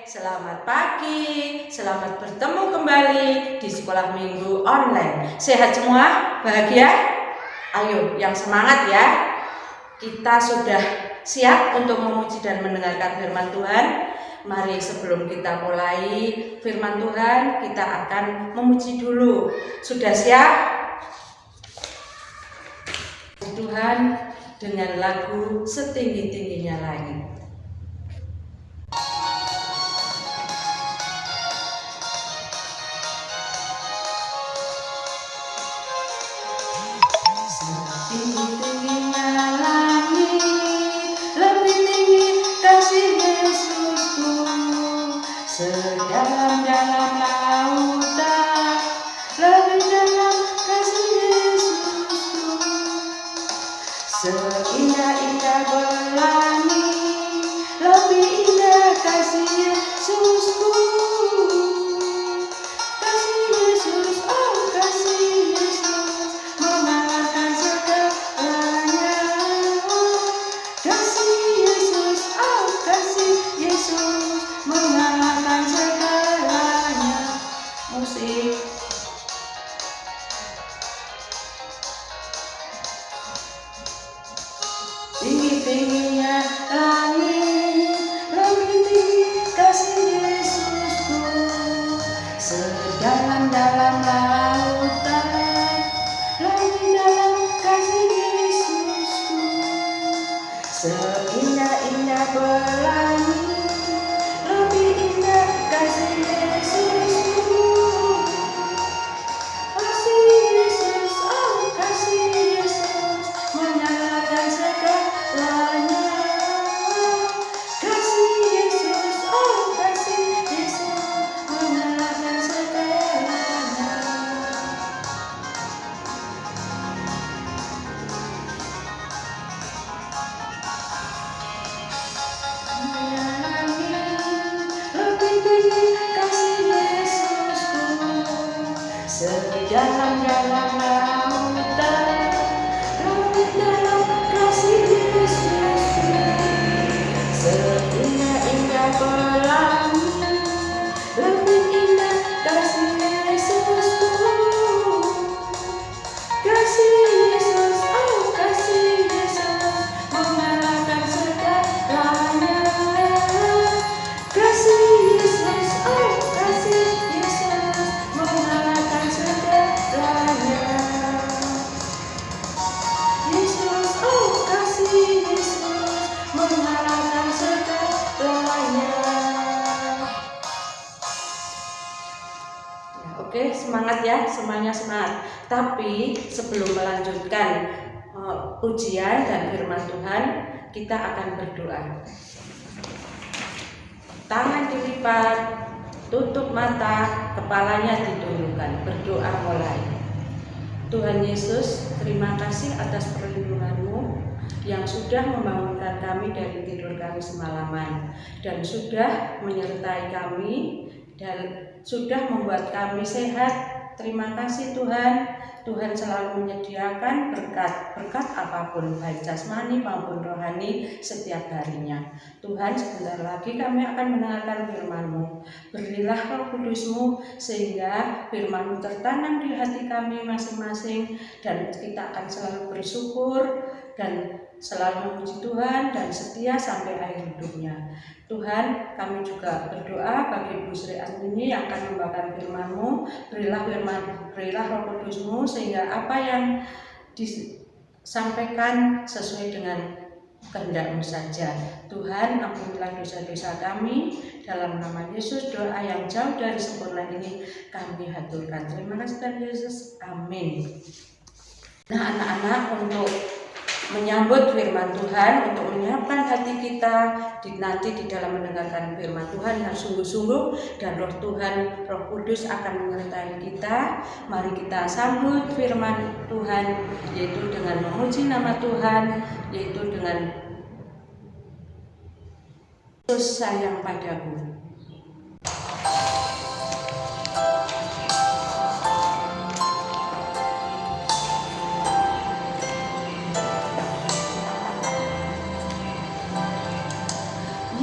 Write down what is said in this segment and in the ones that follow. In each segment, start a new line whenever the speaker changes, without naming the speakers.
selamat pagi, selamat bertemu kembali di sekolah minggu online. Sehat semua? Bahagia? Ayo, yang semangat ya. Kita sudah siap untuk memuji dan mendengarkan firman Tuhan. Mari sebelum kita mulai firman Tuhan, kita akan memuji dulu. Sudah siap? Tuhan dengan lagu Setinggi-tingginya Langit. Setinggi-tingginya langit, lebih tinggi kasih Yesusku. Sedalam-dalam lautan, lebih dalam kasih Yesusku. Seindah-indah pelangi, lebih indah kasih Yesusku. Kasih Yesus, oh kasih Yesus, mengalahkan segalanya. Kasih Yesus, oh kasih Yesus, mengalahkan segalanya. Musik. Tinggi-tingginya langit, lebih tinggi kasih Yesusku. Sedalam-dalam lautan, lebih dalam kasih Yesusku. Seindah-indah pelangi, lebih indah kasih Yesusku. Kasih Yesus, oh kasih Yesus, menyalakan segalanya. Kasih Yesus, oh kasih Yesus, menyalakan segalanya. Lebih tinggi kasih Yesusku. Sedalam-dalam lautan, lebih dalam kasih Yesusku. Seindah-indah pelangi, lebih indah kasih Yesusku. Kasih Yesus, oh kasih Yesus, mengalahkan segalanya. Kasih Yesus, oh kasih Yesus, mengalahkan segalanya. Yesus, oh kasih Yesus, mengalahkan segalanya. Ya, oke, semangat ya, semuanya semangat. Tapi sebelum melanjutkan ujian dan firman Tuhan, kita akan berdoa. Tangan dilipat, tutup mata, kepalanya ditundukkan. Berdoa mulai. Tuhan Yesus, terima kasih atas perlindungan-Mu yang sudah membangunkan kami dari tidur kami semalaman dan sudah menyertai kami dan sudah membuat kami sehat. Terima kasih Tuhan. Tuhan selalu menyediakan berkat apapun, baik jasmani maupun rohani setiap harinya. Tuhan, sebentar lagi kami akan mendengarkan firman-Mu. Berilah Roh Kudus-Mu sehingga firman-Mu tertanam di hati kami masing-masing dan kita akan selalu bersyukur dan selalu memuji Tuhan dan setia sampai akhir hidupnya. Tuhan, kami juga berdoa bagi Ibu Sri Asmini yang akan membawakan firman-Mu. Berilah Roh Kudus-Mu sehingga apa yang disampaikan sesuai dengan kehendak-Mu saja. Tuhan, ampunilah dosa-dosa kami. Dalam nama Yesus, doa yang jauh dari sempurna ini kami haturkan. Terima kasih Tuhan Yesus. Amin. Nah, anak-anak, untuk menyambut firman Tuhan, untuk menyiapkan hati kita nanti di dalam mendengarkan firman Tuhan yang sungguh-sungguh, dan Roh Tuhan, Roh Kudus akan menyertai kita. Mari kita sambut firman Tuhan, yaitu dengan memuji nama Tuhan, yaitu dengan Yesus sayang padaku.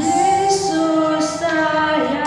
Yesus sayang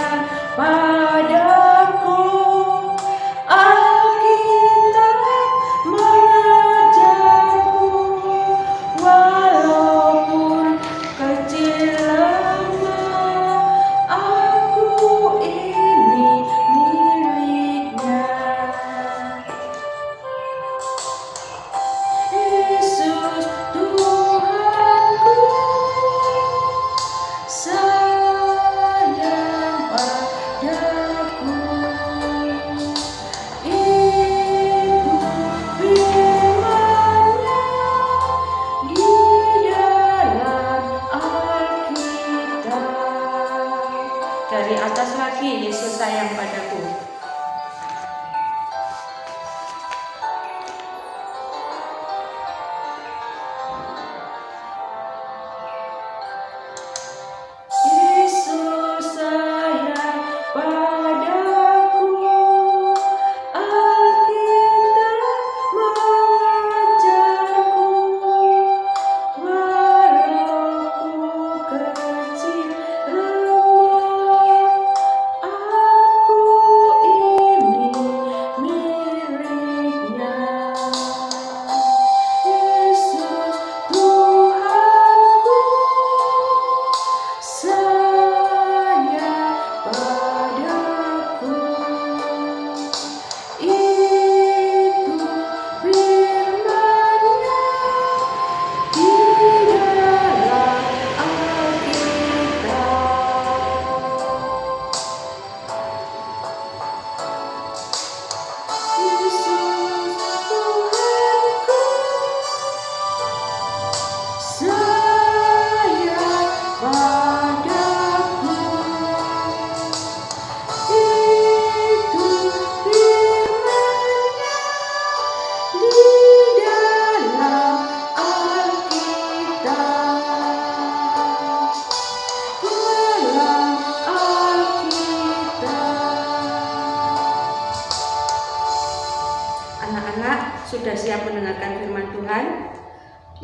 pujian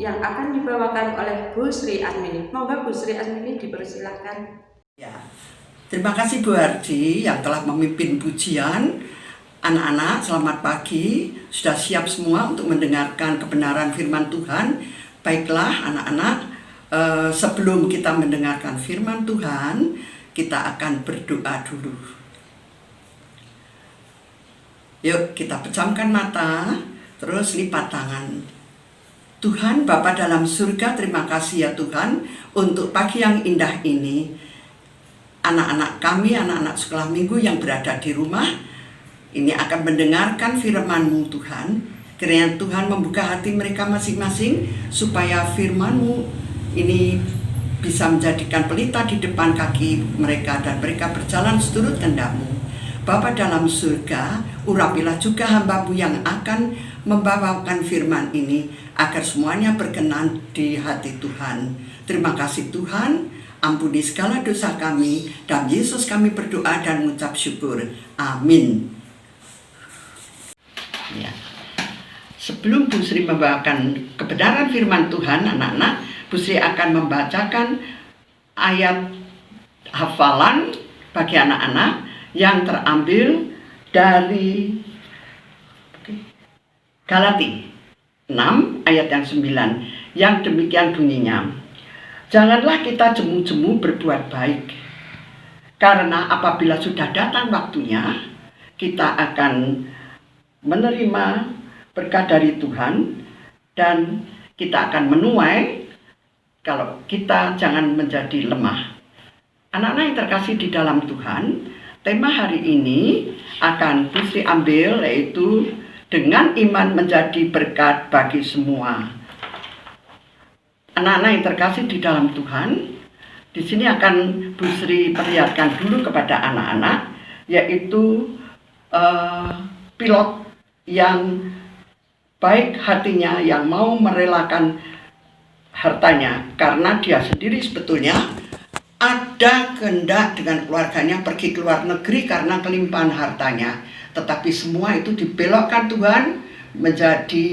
yang akan dibawakan oleh Bu Sri Asmini. Monggo Bu Sri Asmini dipersilakan.
Ya, terima kasih Bu Ardi yang telah memimpin pujian. Anak-anak, selamat pagi. Sudah siap semua untuk mendengarkan kebenaran firman Tuhan? Baiklah anak-anak, sebelum kita mendengarkan firman Tuhan, kita akan berdoa dulu. Yuk kita pejamkan mata, terus lipat tangan. Tuhan Bapa dalam surga, terima kasih ya Tuhan untuk pagi yang indah ini. Anak-anak kami, anak-anak sekolah minggu yang berada di rumah, ini akan mendengarkan firman-Mu Tuhan. Kiranya Tuhan membuka hati mereka masing-masing supaya firman-Mu ini bisa menjadikan pelita di depan kaki mereka dan mereka berjalan seturut kehendak-Mu. Bapa dalam surga, urapilah juga hamba-Mu yang akan membawakan firman ini agar semuanya berkenan di hati Tuhan. Terima kasih Tuhan, ampuni segala dosa kami, dan Yesus kami berdoa dan mengucap syukur. Amin. Ya. Sebelum Bu Sri membawakan kebenaran firman Tuhan, anak-anak, Bu Sri akan membacakan ayat hafalan bagi anak-anak yang terambil dari Galati 6 ayat yang 9 yang demikian bunyinya. Janganlah kita jemu-jemu berbuat baik, karena apabila sudah datang waktunya kita akan menerima berkat dari Tuhan dan kita akan menuai kalau kita jangan menjadi lemah. Anak-anak yang terkasih di dalam Tuhan, tema hari ini akan Bu Sri ambil yaitu dengan iman menjadi berkat bagi semua. Anak-anak yang terkasih di dalam Tuhan, di sini akan Bu Sri perlihatkan dulu kepada anak-anak, yaitu pilot yang baik hatinya, yang mau merelakan hartanya, karena dia sendiri sebetulnya ada kehendak dengan keluarganya pergi ke luar negeri karena kelimpahan hartanya. Tetapi semua itu dibelokkan Tuhan menjadi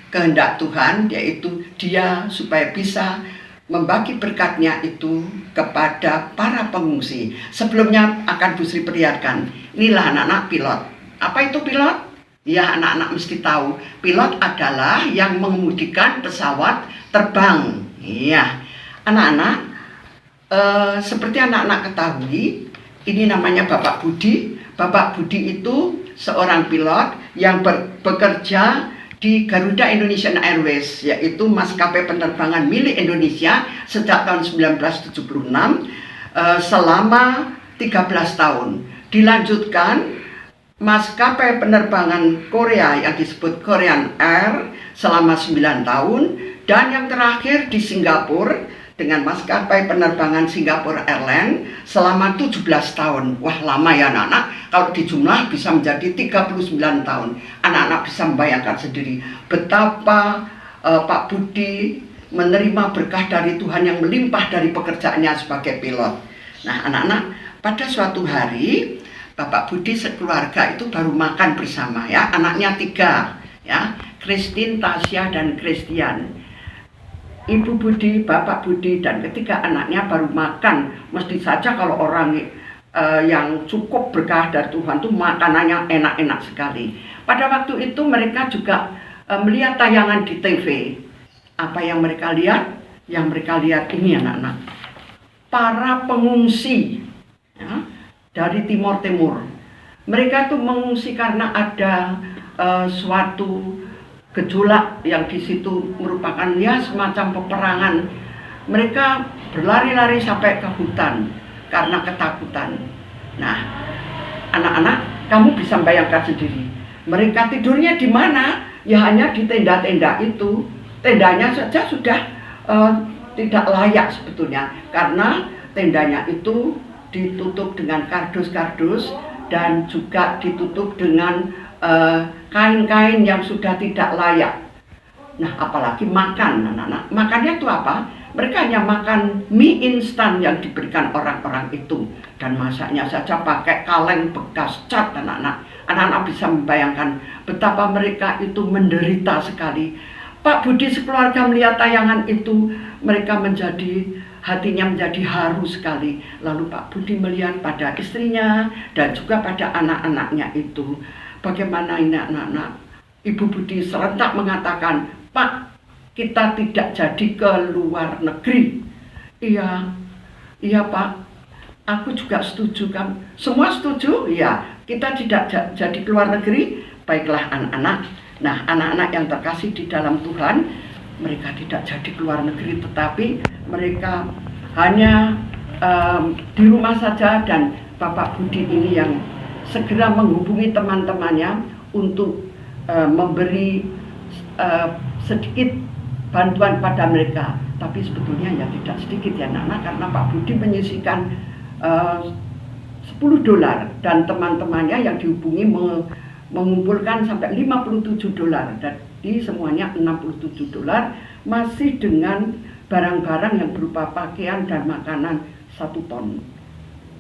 kehendak Tuhan, yaitu dia supaya bisa membagi berkatnya itu kepada para pengungsi. Sebelumnya akan Bu Sri perlihatkan, inilah anak-anak pilot. Apa itu pilot? Ya, anak-anak mesti tahu, pilot adalah yang mengemudikan pesawat terbang. Iya, anak-anak, seperti anak-anak ketahui, ini namanya Bapak Budi. Bapak Budi itu seorang pilot yang bekerja di Garuda Indonesian Airways, yaitu maskapai penerbangan milik Indonesia sejak tahun 1976 selama 13 tahun. Dilanjutkan maskapai penerbangan Korea yang disebut Korean Air selama 9 tahun, dan yang terakhir di Singapura dengan maskapai penerbangan Singapore Airlines selama 17 tahun. Wah, lama ya anak-anak. Kalau dijumlah bisa menjadi 39 tahun. Anak-anak bisa membayangkan sendiri betapa Pak Budi menerima berkah dari Tuhan yang melimpah dari pekerjaannya sebagai pilot. Nah, anak-anak, pada suatu hari Bapak Budi sekeluarga itu baru makan bersama ya. Anaknya 3 ya, Christine, Tasya, dan Christian. Ibu Budi, Bapak Budi, dan ketiga anaknya baru makan. Mesti saja kalau orang yang cukup berkah dari Tuhan itu makanannya enak-enak sekali. Pada waktu itu mereka juga melihat tayangan di TV. Apa yang mereka lihat? Yang mereka lihat ini anak-anak, para pengungsi ya, dari Timur Timur. Mereka tuh mengungsi karena ada suatu gejolak yang di situ merupakan ya semacam peperangan. Mereka berlari-lari sampai ke hutan karena ketakutan. Nah, anak-anak, kamu bisa bayangkan sendiri. Mereka tidurnya di mana? Ya hanya di tenda-tenda itu. Tendanya saja sudah tidak layak sebetulnya, karena tendanya itu ditutup dengan kardus-kardus dan juga ditutup dengan kain-kain yang sudah tidak layak. Nah, apalagi makan, anak-anak. Makannya itu apa? Mereka hanya makan mie instan yang diberikan orang-orang itu, dan masaknya saja pakai kaleng bekas cat. Anak-anak bisa membayangkan betapa mereka itu menderita sekali. Pak Budi sekeluarga melihat tayangan itu, mereka hatinya menjadi haru sekali. Lalu Pak Budi melihat pada istrinya dan juga pada anak-anaknya itu, bagaimana ini anak-anak. Ibu Budi serentak mengatakan, "Pak, kita tidak jadi ke luar negeri." Iya Pak, aku juga setuju kan. Semua setuju? Ya, kita tidak jadi ke luar negeri. Baiklah anak-anak. Nah, anak-anak yang terkasih di dalam Tuhan, mereka tidak jadi ke luar negeri, tetapi mereka hanya di rumah saja. Dan Bapak Budi ini yang segera menghubungi teman-temannya untuk memberi sedikit bantuan pada mereka. Tapi sebetulnya ya tidak sedikit ya anak-anak, karena Pak Budi menyisihkan $10 dan teman-temannya yang dihubungi mengumpulkan sampai $57. Jadi semuanya $67, masih dengan barang-barang yang berupa pakaian dan makanan 1 ton.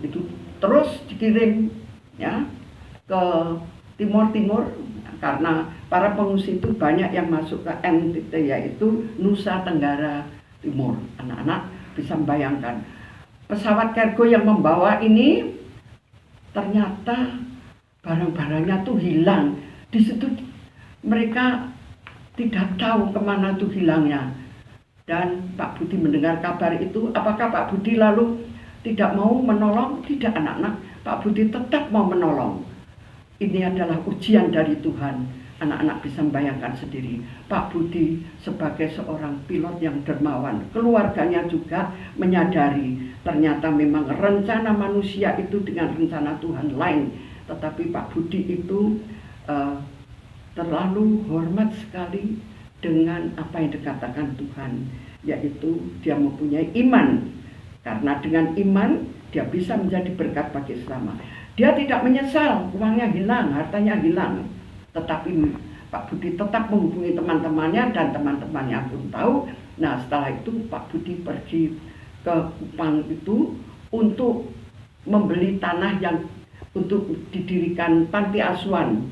Itu terus dikirim ya ke Timur, karena para pengungsi itu banyak yang masuk ke NTT, yaitu Nusa Tenggara Timur. Anak-anak bisa membayangkan pesawat kargo yang membawa ini ternyata barang-barangnya tuh hilang. Di situ mereka tidak tahu kemana tuh hilangnya. Dan Pak Budi mendengar kabar itu, apakah Pak Budi lalu tidak mau menolong? Tidak anak-anak, Pak Budi tetap mau menolong. Ini adalah ujian dari Tuhan. Anak-anak bisa membayangkan sendiri, Pak Budi sebagai seorang pilot yang dermawan, keluarganya juga menyadari ternyata memang rencana manusia itu dengan rencana Tuhan lain. Tetapi Pak Budi itu terlalu hormat sekali dengan apa yang dikatakan Tuhan, yaitu dia mempunyai iman. Karena dengan iman dia bisa menjadi berkat bagi sesama. Dia tidak menyesal uangnya hilang, hartanya hilang. Tetapi Pak Budi tetap menghubungi teman-temannya, dan teman-temannya pun tahu. Nah, setelah itu Pak Budi pergi ke Kupang itu untuk membeli tanah yang untuk didirikan panti asuhan.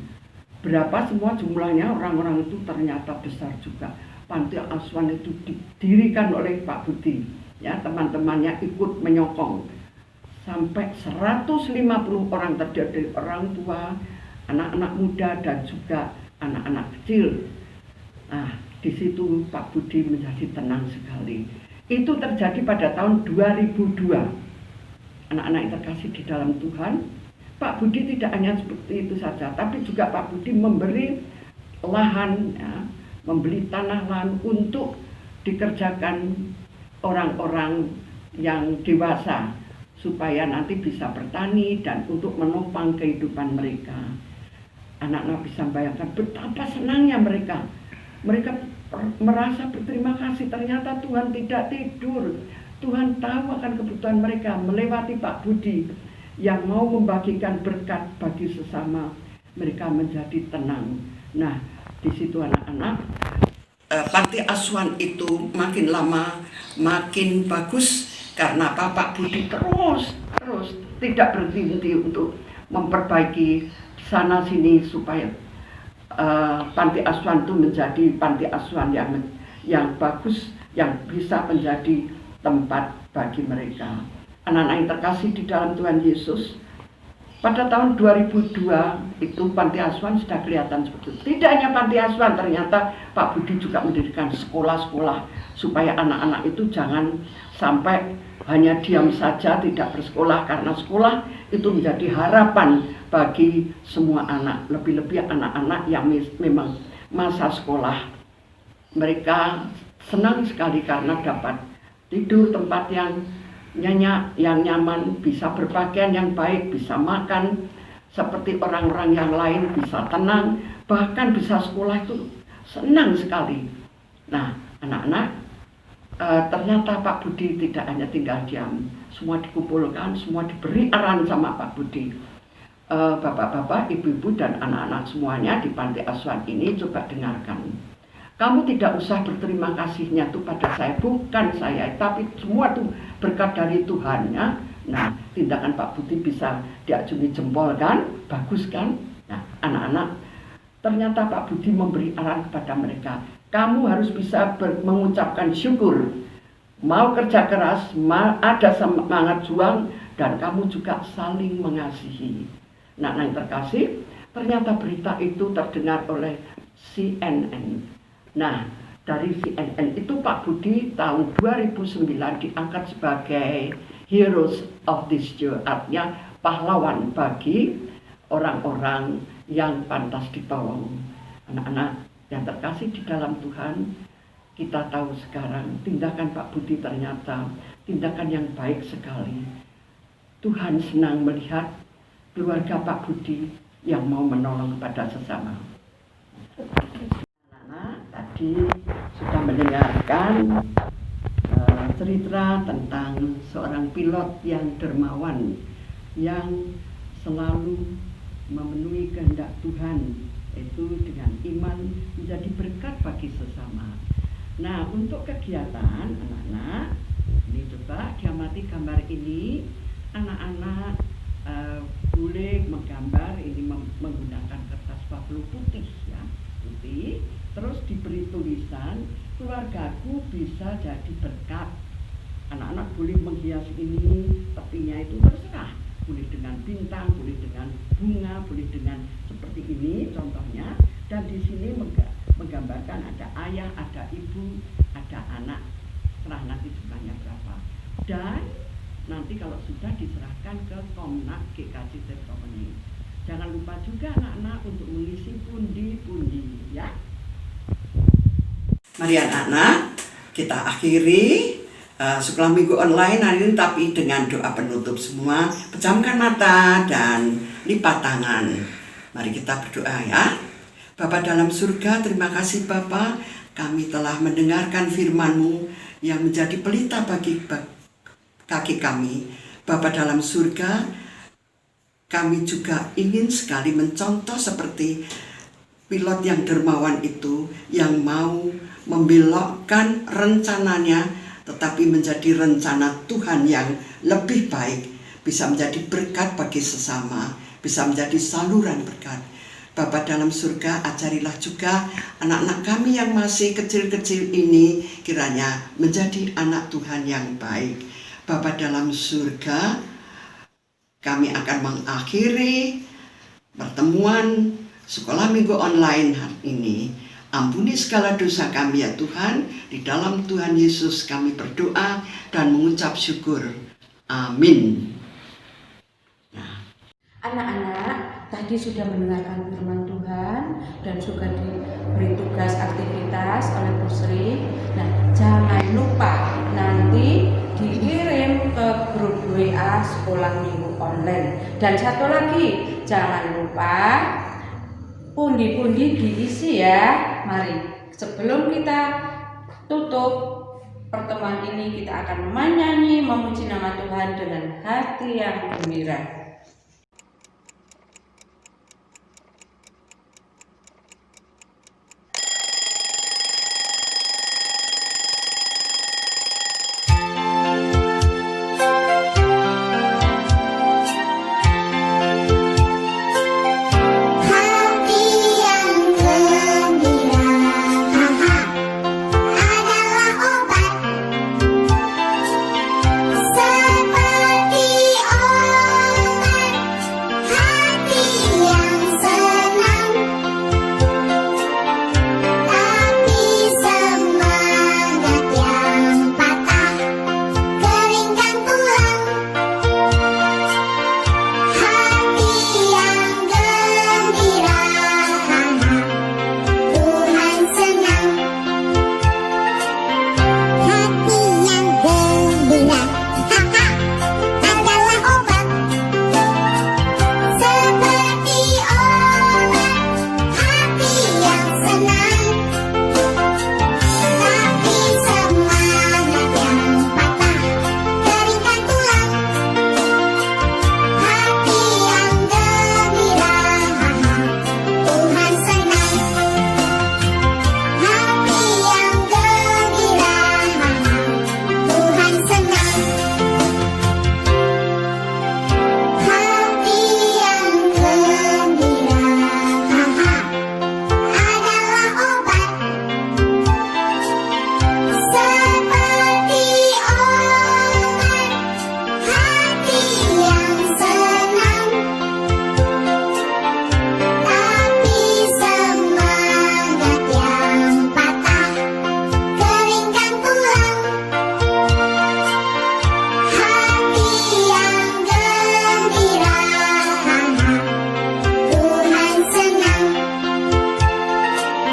Berapa semua jumlahnya orang-orang itu ternyata besar juga. Panti asuhan itu didirikan oleh Pak Budi. Ya, teman-temannya ikut menyokong. Sampai 150 orang terdiri dari orang tua, anak-anak muda, dan juga anak-anak kecil. Nah, di situ Pak Budi menjadi tenang sekali. Itu terjadi pada tahun 2002. Anak-anak yang terkasih di dalam Tuhan, Pak Budi tidak hanya seperti itu saja, tapi juga Pak Budi memberi lahan, ya, membeli tanah lahan untuk dikerjakan orang-orang yang dewasa, supaya nanti bisa bertani dan untuk menopang kehidupan mereka. Anak-anak bisa bayangkan betapa senangnya mereka. Mereka merasa berterima kasih, ternyata Tuhan tidak tidur. Tuhan tahu akan kebutuhan mereka melewati Pak Budi yang mau membagikan berkat bagi sesama. Mereka menjadi tenang. Nah, di situ anak-anak, panti asuhan itu makin lama makin bagus. Karena Pak Budi terus tidak berhenti untuk memperbaiki sana sini supaya panti asuhan itu menjadi panti asuhan yang bagus, yang bisa menjadi tempat bagi mereka. Anak-anak yang terkasih di dalam Tuhan Yesus, pada tahun 2002 itu panti asuhan sudah kelihatan seperti itu. Tidak hanya panti asuhan, ternyata Pak Budi juga mendirikan sekolah-sekolah supaya anak-anak itu jangan sampai hanya diam saja tidak bersekolah, karena sekolah itu menjadi harapan bagi semua anak, lebih-lebih anak-anak yang memang masa sekolah. Mereka senang sekali karena dapat tidur tempat yang nyenyak, yang nyaman, bisa berpakaian yang baik, bisa makan seperti orang-orang yang lain, bisa tenang, bahkan bisa sekolah itu senang sekali. Nah, anak-anak, ternyata Pak Budi tidak hanya tinggal diam, semua dikumpulkan, semua diberi arahan sama Pak Budi. Bapak-bapak, ibu-ibu, dan anak-anak semuanya di panti asuhan ini coba dengarkan. Kamu tidak usah berterima kasihnya tuh pada saya, bukan saya, tapi semua tuh berkat dari Tuhan ya. Nah, tindakan Pak Budi bisa diacungi jempol kan, bagus kan. Nah, anak-anak, ternyata Pak Budi memberi arahan kepada mereka, kamu harus bisa mengucapkan syukur, mau kerja keras, ada semangat juang, dan kamu juga saling mengasihi. Nah, yang terkasih, ternyata berita itu terdengar oleh CNN. Nah, dari CNN itu Pak Budi tahun 2009 diangkat sebagai Heroes of this Year, artinya pahlawan bagi orang-orang yang pantas dipawang. Anak-anak yang terkasih di dalam Tuhan, kita tahu sekarang tindakan Pak Budi ternyata tindakan yang baik sekali. Tuhan senang melihat keluarga Pak Budi yang mau menolong kepada sesama. Tadi sudah mendengarkan cerita tentang seorang pilot yang dermawan, yang selalu memenuhi kehendak Tuhan, yaitu dengan iman menjadi berkat bagi sesama. Nah, untuk kegiatan anak-anak, ini coba diamati gambar ini. Anak-anak boleh menggambar ini menggunakan kertas pablo putih ya, putih. Terus diberi tulisan, keluargaku bisa jadi berkat. Anak-anak boleh menghias ini, tepinya itu terserah. Boleh dengan bintang, boleh dengan bunga, boleh dengan seperti ini contohnya. Dan di sini menggambarkan ada ayah, ada ibu, ada anak. Serah nanti jumlahnya berapa. Dan nanti kalau sudah diserahkan ke Komnak GKJ Tirtowening. Jangan lupa juga anak-anak untuk mengisi pundi-pundi ya. Mari anak-anak, kita akhiri sekolah minggu online hari ini, tapi dengan doa penutup semua. Pejamkan mata dan lipat tangan. Mari kita berdoa ya. Bapa dalam surga, terima kasih Bapa, kami telah mendengarkan firman-Mu yang menjadi pelita bagi kaki kami. Bapa dalam surga, kami juga ingin sekali mencontoh seperti pilot yang dermawan itu, yang mau membelokkan rencananya tetapi menjadi rencana Tuhan yang lebih baik, bisa menjadi berkat bagi sesama, bisa menjadi saluran berkat. Bapa dalam surga, ajarilah juga anak-anak kami yang masih kecil-kecil ini kiranya menjadi anak Tuhan yang baik. Bapa dalam surga, kami akan mengakhiri pertemuan sekolah minggu online hari ini. Ampuni segala dosa kami ya Tuhan. Di dalam Tuhan Yesus kami berdoa dan mengucap syukur. Amin.
Anak-anak tadi sudah mendengarkan firman Tuhan dan juga diberi tugas aktivitas oleh Bu Sri. Nah, jangan lupa nanti dikirim ke grup WA sekolah minggu online. Dan satu lagi, jangan lupa pundi-pundi diisi ya. Mari, sebelum kita tutup pertemuan ini, kita akan menyanyi memuji nama Tuhan dengan hati yang gembira.